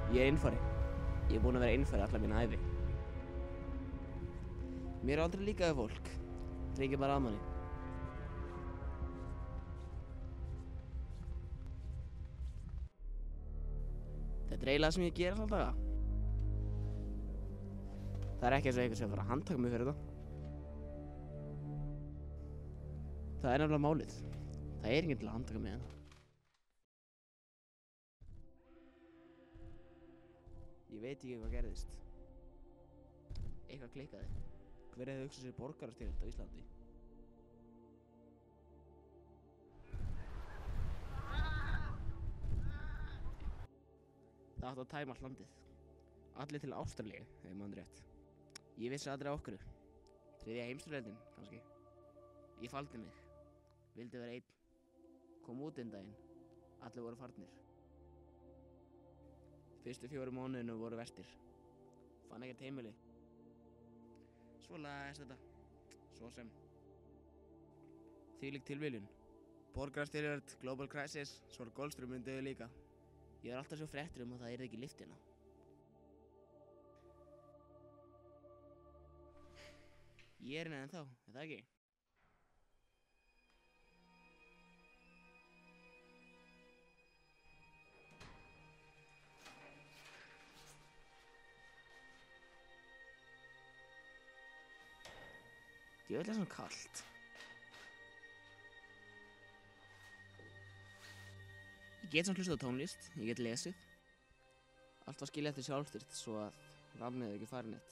Ég er einfari. Ég er búinn að vera einfari alla mína ævi. Mér er aldrei líkað við fólk. Það er ekki bara að manni. Þetta er eiginlega sem ég gera alltaf daga. Það er ekki eins og einhver sem fara að handtaka mig fyrir þetta. Það er nefnilega málið. Það er enginn til að handtaka mig hérna. Ég veit ekki hvað gerðist. Eitthvað klikkaði. Hver hefði hugsað sér borgarastyrjöld á Íslandi? Það átti að tæma allt landið. Allir til Ástralíu, ef ég man rétt. Ég vissi aldrei á okkur. Þriðja heimsstyrjöldin, kannski. Ég faldi mig. Vildi vera einn. Kom út einn daginn. Allir voru farnir. Fyrstu 4 mánuðinu voru verstir. Fann ekkert heimili. Svo lagðist þetta. Svo sem. Þvílík tilviljun. Borgarastyrjöld, Global Crisis, svo er Golfstraumurinn dauður líka. Ég er alltaf svo fréttur að það yrði ekki lyft hérna. Ég er hérna ennþá, er það ekki? Djöfull er svona kalt. Ég get samt hlustað á tónlist, ég get lesið. Allt var skilið eftir sjálfstýrt svo að rafmið hefði ekki farið neitt.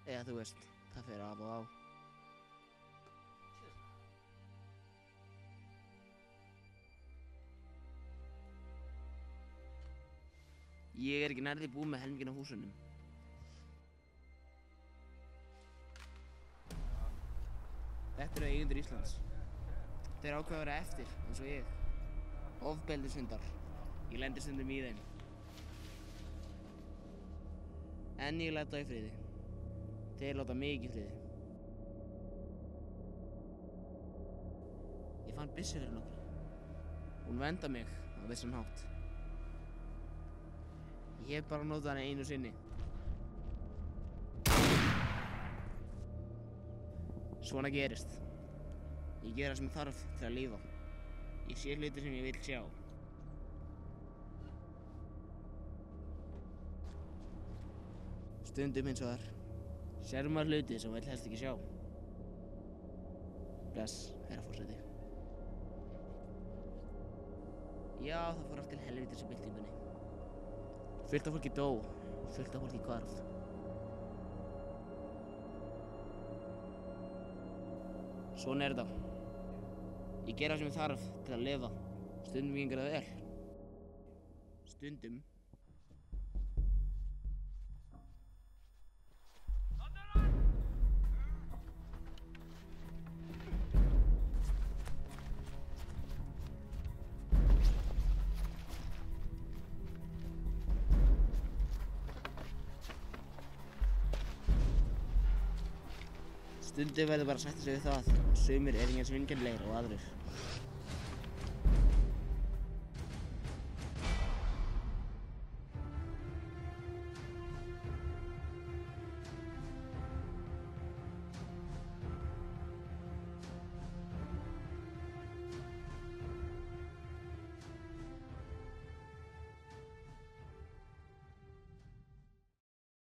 Eða þú veist, það fer af og á. Ég er ekki nærri búinn með helminginn af húsunum. Þetta eru eigendur Íslands. Þeir ákveða að vera eftir, eins og ég. Ofbeldishundar. Ég lendi stundum í þeim. En ég læt þá í friði. Þeir láta mig ekki í friði. Ég fann byssu fyrir nokkru. Hún verndar mig á vissan hátt. Ég hef bara notað hana einu sinni. Svona gerist. Ég gera það sem ég þarf til að lifa. Ég sé hluti sem ég vil sjá. Stundum eins og þar. Sér maður hluti sem maður vill helst ekki sjá. Bless, herra forseti. Já, það fór allt til helvítis í byltingunni. Fullt af fólki dó, fullt af fólki hvarf. Svona er þetta. Ég gera það sem ég þarf til að lifa. Stundum gengur það vel. Stundum. Stundum verður bara að sætta sig við það. Sumir eru eins vingjarnlegir og aðrir.